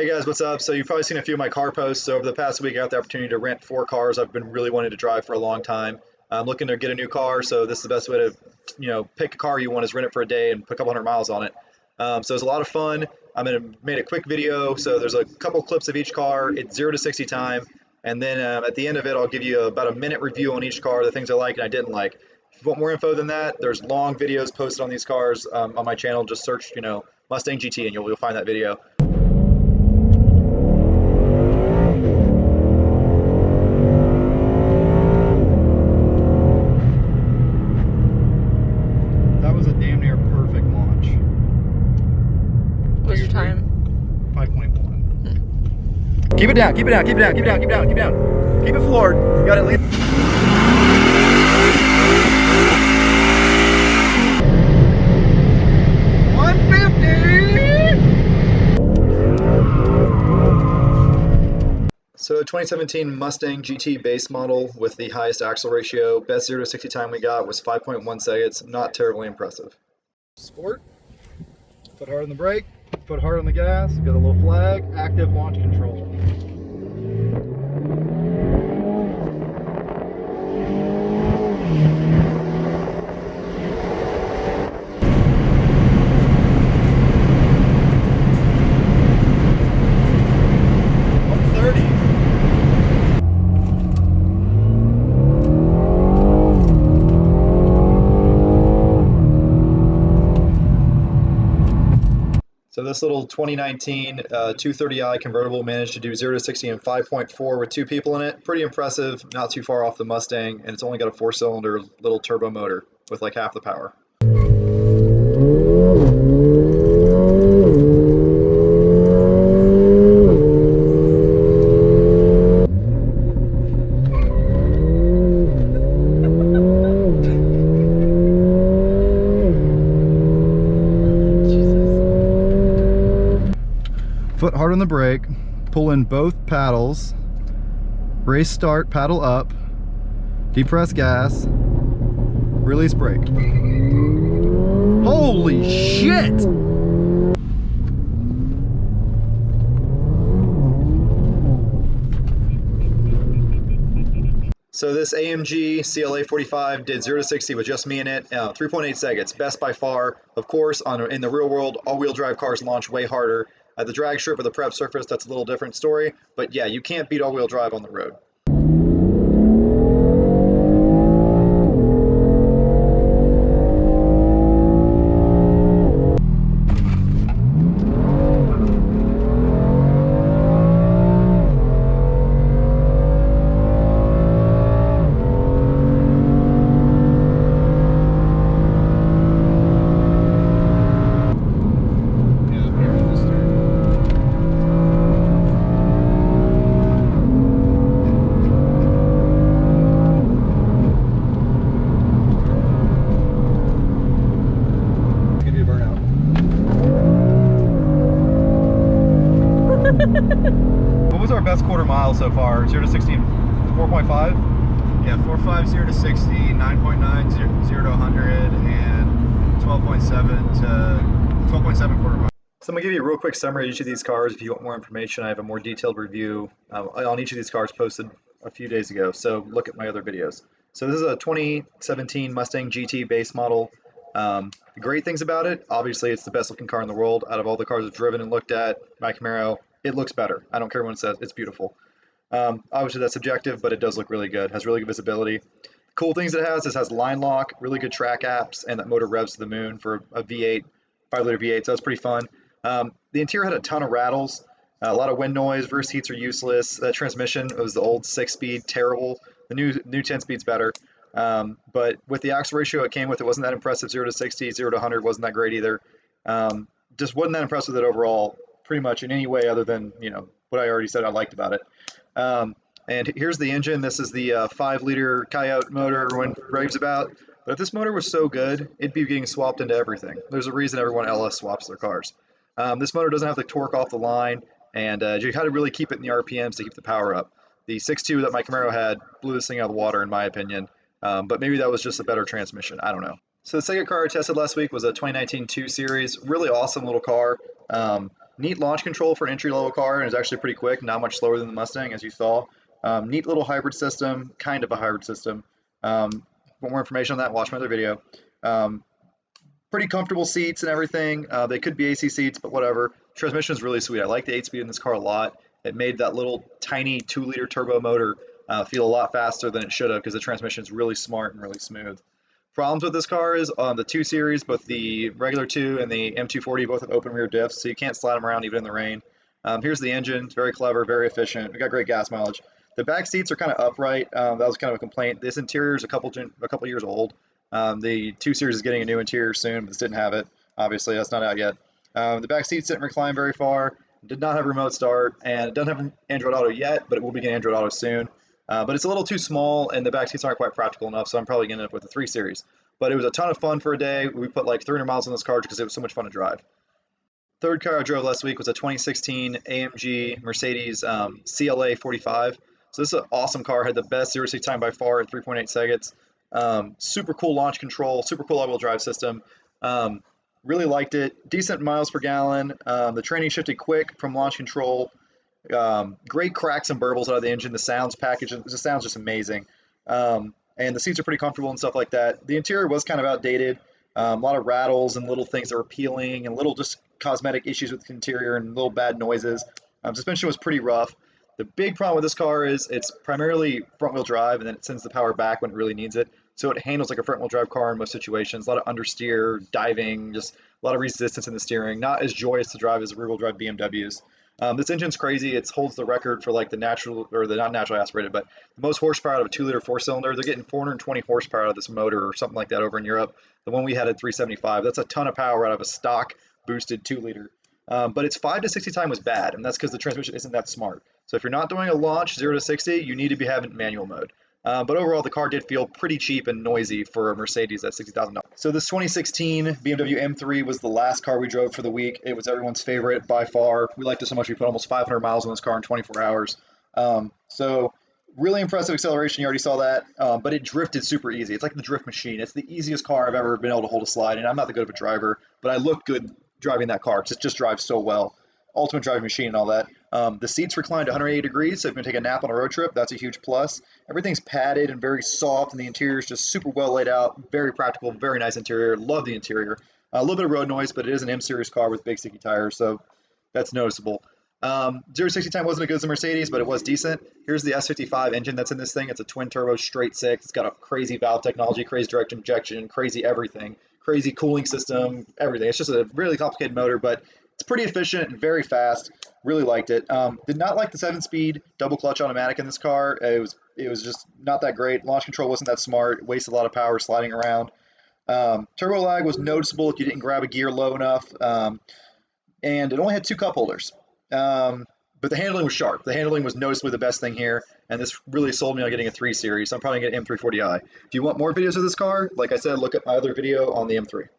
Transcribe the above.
Hey guys, what's up? So you've probably seen a few of my car posts. So over the past week, I got the opportunity to rent 4 cars I've been really wanting to drive for a long time. I'm looking to get a new car, so this is the best way to, pick a car you want is rent it for a day and put a couple hundred miles on it. So it's a lot of fun. I'm gonna made a quick video, so there's a couple clips of each car. It's 0 to 60 time, and then at the end of it, I'll give you about a minute review on each car, the things I like and I didn't like. If you want more info than that, there's long videos posted on these cars on my channel. Just search, Mustang GT, and you'll find that video. That was a damn near perfect launch. What's your time? 5:21. Keep it down, keep it down, keep it down, keep it down, keep it down, keep it down. Keep it floored. You got it lead. So 2017 Mustang GT base model with the highest axle ratio. Best 0 to 60 time we got was 5.1 seconds. Not terribly impressive. Sport. Foot hard on the brake. Foot hard on the gas. Got a little flag. Active launch control. So this little 2019 230i convertible managed to do 0 to 60 in 5.4 with 2 people in it. Pretty impressive, not too far off the Mustang, and it's only got a 4-cylinder little turbo motor with like half the power. Foot hard on the brake, pull in both paddles, race start, paddle up, depress gas, release brake. Holy shit! So this AMG CLA45 did 0 to 60 with just me in it, 3.8 seconds, best by far. Of course, in the real world, all-wheel drive cars launch way harder. At the drag strip or the prep surface, that's a little different story. But yeah, you can't beat all-wheel drive on the road. What was our best quarter mile so far? 0 to 60, 4.5? Yeah, 4.5, 0 to 60, 9.9, 0 to 100, and 12.7 to 12.7 quarter mile. So I'm gonna give you a real quick summary of each of these cars. If you want more information, I have a more detailed review on each of these cars posted a few days ago. So look at my other videos. So this is a 2017 Mustang GT base model. The great things about it, obviously it's the best looking car in the world. Out of all the cars I've driven and looked at, my Camaro, it looks better. I don't care what it says, it's beautiful. Obviously that's subjective, but it does look really good. It has really good visibility. Cool things it has line lock, really good track apps, and that motor revs to the moon for a V8, 5-liter V8, so that's pretty fun. The interior had a ton of rattles, a lot of wind noise, rear seats are useless. The transmission, it was the old 6-speed, terrible. The new 10-speed's better. But with the axle ratio it came with, it wasn't that impressive. 0 to 60, 0 to 100 wasn't that great either. Just wasn't that impressed with it overall, pretty much in any way other than, what I already said I liked about it. And here's the engine. This is the 5-liter Coyote motor everyone raves about. But if this motor was so good, it'd be getting swapped into everything. There's a reason everyone LS swaps their cars. This motor doesn't have the torque off the line, and you had to really keep it in the RPMs to keep the power up. The 6.2 that my Camaro had blew this thing out of the water, in my opinion. But maybe that was just a better transmission. I don't know. So the second car I tested last week was a 2019 2 Series. Really awesome little car. Neat launch control for an entry-level car, and it's actually pretty quick, not much slower than the Mustang, as you saw. Neat little hybrid system, kind of a hybrid system. Want more information on that, watch my other video. Pretty comfortable seats and everything. They could be AC seats, but whatever. Transmission is really sweet. I like the 8-speed in this car a lot. It made that little tiny 2-liter turbo motor feel a lot faster than it should have because the transmission is really smart and really smooth. Problems with this car is the 2 Series, both the regular 2 and the M240 both have open rear diffs, so you can't slide them around even in the rain. Here's the engine. It's very clever, very efficient. We got great gas mileage. The back seats are kind of upright. That was kind of a complaint. This interior is a couple years old. The 2 Series is getting a new interior soon, but this didn't have it. Obviously, that's not out yet. The back seats didn't recline very far. Did not have remote start, and it doesn't have Android Auto yet, but it will be getting Android Auto soon. But it's a little too small, and the back seats aren't quite practical enough, so I'm probably going to end up with a 3 Series. But it was a ton of fun for a day. We put like 300 miles on this car because it was so much fun to drive. Third car I drove last week was a 2016 AMG Mercedes CLA45. So this is an awesome car. Had the best 0 to 60 time by far at 3.8 seconds. Super cool launch control, super cool all-wheel drive system. Really liked it. Decent miles per gallon. The training shifted quick from launch control. Great cracks and burbles out of the engine. The sounds package, the sounds just amazing. And the seats are pretty comfortable and stuff like that. The interior was kind of outdated. A lot of rattles and little things that were peeling and little just cosmetic issues with the interior and little bad noises. Suspension was pretty rough. The big problem with this car is it's primarily front-wheel drive, and then it sends the power back when it really needs it. So it handles like a front-wheel drive car in most situations. A lot of understeer, diving, just a lot of resistance in the steering. Not as joyous to drive as rear-wheel drive BMWs. This engine's crazy. It holds the record for like the natural, or the not naturally aspirated, but the most horsepower out of a 2-liter 4-cylinder. They're getting 420 horsepower out of this motor or something like that over in Europe. The one we had at 375. That's a ton of power out of a stock boosted 2-liter. But its 5 to 60 time was bad, and that's because the transmission isn't that smart. So if you're not doing a launch 0 to 60, you need to be having manual mode. But overall, the car did feel pretty cheap and noisy for a Mercedes at $60,000. So this 2016 BMW M3 was the last car we drove for the week. It was everyone's favorite by far. We liked it so much we put almost 500 miles on this car in 24 hours. So really impressive acceleration. You already saw that, but it drifted super easy. It's like the drift machine. It's the easiest car I've ever been able to hold a slide, and I'm not that good of a driver, but I look good driving that car because it just drives so well. Ultimate driving machine and all that. The seats reclined 180 degrees, so if you're going to take a nap on a road trip, that's a huge plus. Everything's padded and very soft, and the interior is just super well laid out, very practical, very nice interior. Love the interior. A little bit of road noise, but it is an M-Series car with big sticky tires, so that's noticeable. 0 to 60 time wasn't as good as the Mercedes, but it was decent. Here's the S55 engine that's in this thing. It's a twin-turbo straight six. It's got a crazy valve technology, crazy direct injection, crazy everything, crazy cooling system, everything. It's just a really complicated motor, but it's pretty efficient and very fast. Really liked it. Did not like the 7-speed double clutch automatic in this car. It was just not that great. Launch control wasn't that smart. Wasted a lot of power sliding around. Turbo lag was noticeable if you didn't grab a gear low enough. And it only had 2 cup holders. But the handling was sharp. The handling was noticeably the best thing here, and this really sold me on getting a 3 Series. So I'm probably going to get M340i. If you want more videos of this car, like I said, look at my other video on the M3.